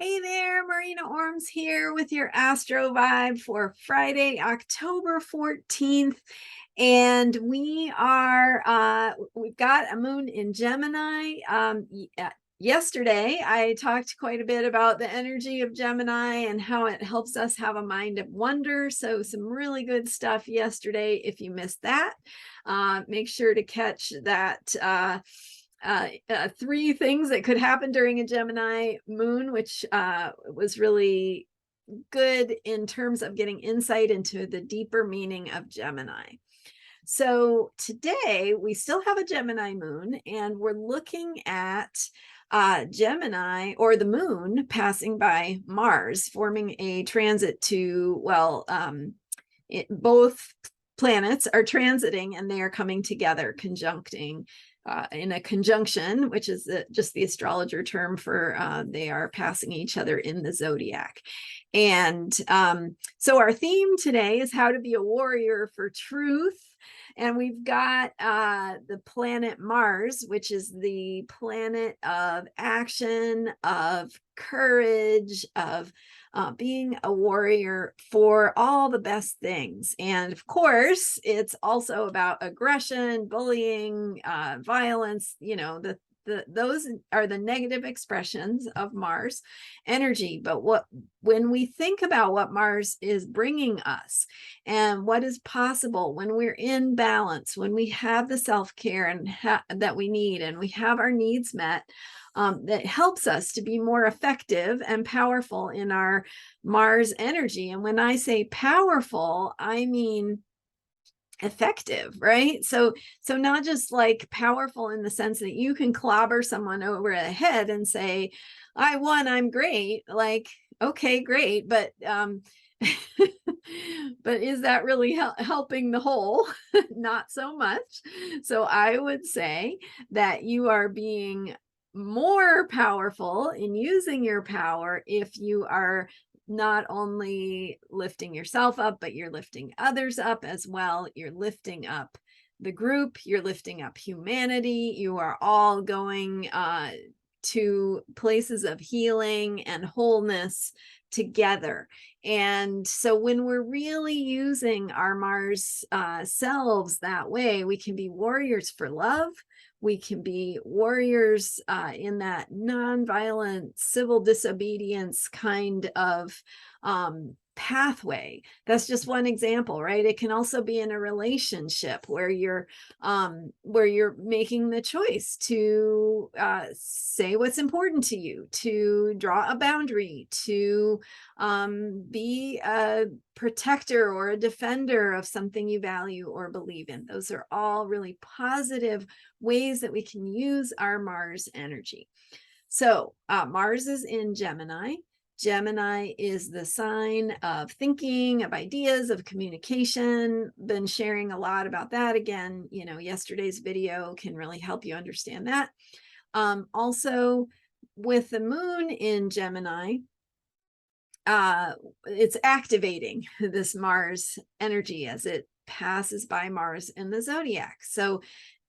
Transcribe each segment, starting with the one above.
Hey there, Marina Ormes here with your Astro vibe for Friday, October 14th. And we've got a moon in Gemini. Yesterday, I talked quite a bit about the energy of Gemini and how it helps us have a mind of wonder. So some really good stuff yesterday. If you missed that, make sure to catch that. Three things that could happen during a Gemini moon, which was really good in terms of getting insight into the deeper meaning of Gemini. So today we still have a Gemini moon, and we're looking at Gemini, or the moon, passing by Mars, forming a transit to, both planets are transiting and they are coming together, conjuncting in a conjunction, which is just the astrologer term for they are passing each other in the zodiac. And so our theme today is how to be a warrior for truth. And we've got the planet Mars, which is the planet of action, of courage, of being a warrior for all the best things. And of course, it's also about aggression, bullying, violence, those are the negative expressions of Mars energy. But when we think about what Mars is bringing us and what is possible when we're in balance, when we have the self-care and that we need, and we have our needs met, that helps us to be more effective and powerful in our Mars energy. And when I say powerful, I mean effective, right? So not just like powerful in the sense that you can clobber someone over the head and say, I won, I'm great. Like, okay, great, but but is that really helping the whole? Not so much. So I would say that you are being more powerful in using your power if you are not only lifting yourself up, but you're lifting others up as well. You're lifting up the group, you're lifting up humanity. You are all going to places of healing and wholeness together. And so when we're really using our Mars selves that way, we can be warriors for love. We can be warriors in that nonviolent civil disobedience kind of pathway. That's just one example, right? It can also be in a relationship where you're making the choice to say what's important to you, to draw a boundary, to be a protector or a defender of something you value or believe in. Those are all really positive ways that we can use our Mars energy. So Mars is in Gemini. Gemini is the sign of thinking, of ideas, of communication. Been sharing a lot about that. Again, yesterday's video can really help you understand that. Also, with the moon in Gemini, it's activating this Mars energy as it passes by Mars in the zodiac. So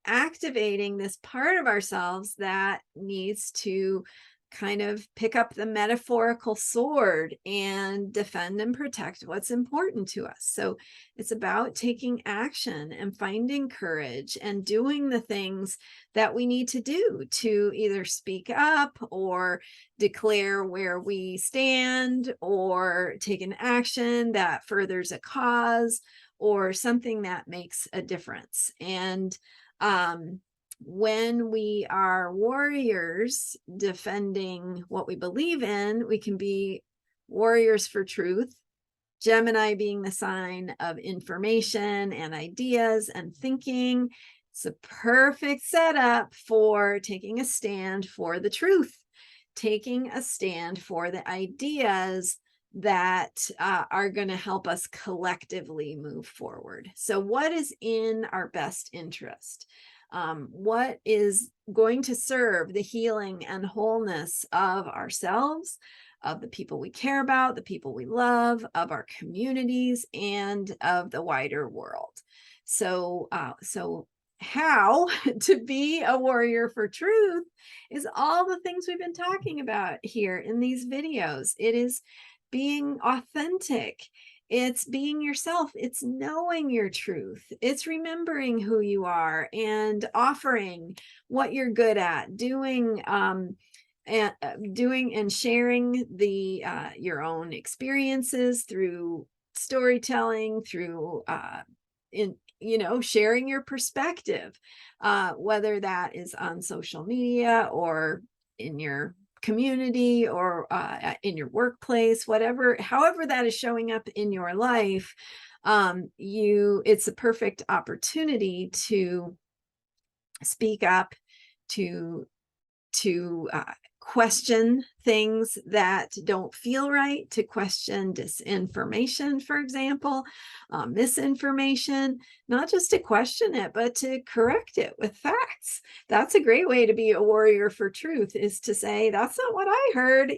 activating this part of ourselves that needs to kind of pick up the metaphorical sword and defend and protect what's important to us. So it's about taking action and finding courage and doing the things that we need to do to either speak up or declare where we stand, or take an action that furthers a cause or something that makes a difference. And when we are warriors defending what we believe in, we can be warriors for truth. Gemini being the sign of information and ideas and thinking. It's a perfect setup for taking a stand for the truth, taking a stand for the ideas that are going to help us collectively move forward. So what is in our best interest? What is going to serve the healing and wholeness of ourselves, of the people we care about, the people we love, of our communities, and of the wider world? So how to be a warrior for truth is all the things we've been talking about here in these videos. It is being authentic. It's being yourself. It's knowing your truth. It's remembering who you are and offering what you're good at, doing and sharing the your own experiences through storytelling, through sharing your perspective, whether that is on social media or in your community or in your workplace, however that is showing up in your life. It's a perfect opportunity to speak up, to question things that don't feel right, to question disinformation, for example, misinformation, not just to question it, but to correct it with facts. That's a great way to be a warrior for truth, is to say, that's not what I heard,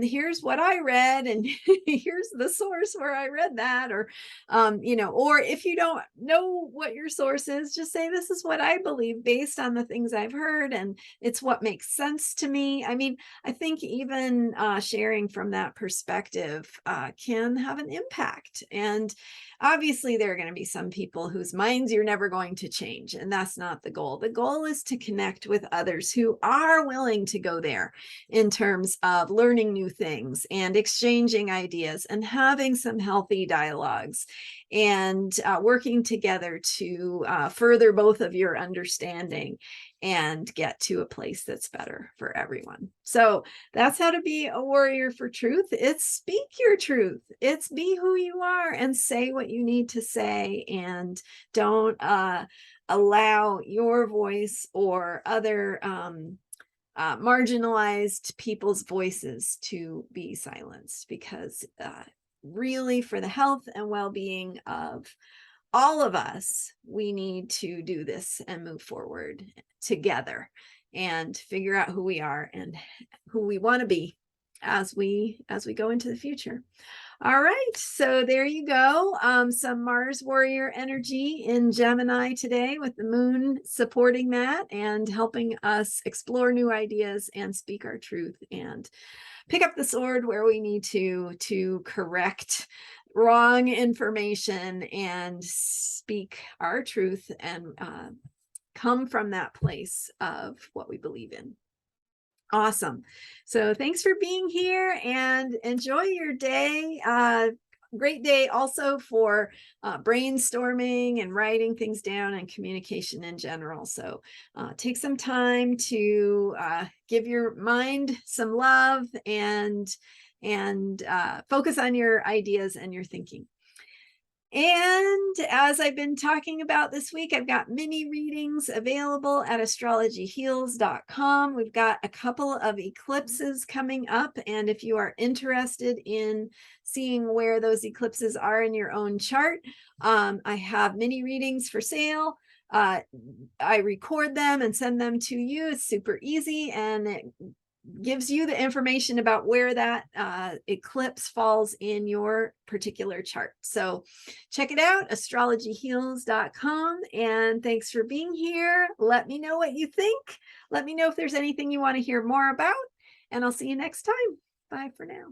here's what I read, and here's the source where I read that, or if you don't know what your source is, just say, this is what I believe based on the things I've heard, and it's what makes sense to me. I mean, I think even sharing from that perspective can have an impact. And obviously, there are going to be some people whose minds you're never going to change. And that's not the goal. The goal is to connect with others who are willing to go there in terms of learning new things and exchanging ideas and having some healthy dialogues and working together to further both of your understanding and get to a place that's better for everyone. So that's how to be a warrior for truth. It's speak your truth. It's be who you are and say what you need to say, and don't allow your voice or other marginalized people's voices to be silenced, because really, for the health and well-being of all of us, we need to do this and move forward together and figure out who we are and who we want to be as we go into the future. All right, so there you go. Some Mars warrior energy in Gemini today, with the moon supporting that and helping us explore new ideas and speak our truth and pick up the sword where we need to correct wrong information and speak our truth and come from that place of what we believe in. Awesome. So thanks for being here and enjoy your day. Great day also for brainstorming and writing things down and communication in general. So take some time to give your mind some love and focus on your ideas and your thinking. And as I've been talking about this week, I've got mini readings available at astrologyheals.com. We've got a couple of eclipses coming up. And if you are interested in seeing where those eclipses are in your own chart, I have mini readings for sale. I record them and send them to you. It's super easy, and it gives you the information about where that eclipse falls in your particular chart. So check it out, astrologyheals.com. And thanks for being here. Let me know what you think. Let me know if there's anything you want to hear more about, and I'll see you next time. Bye for now.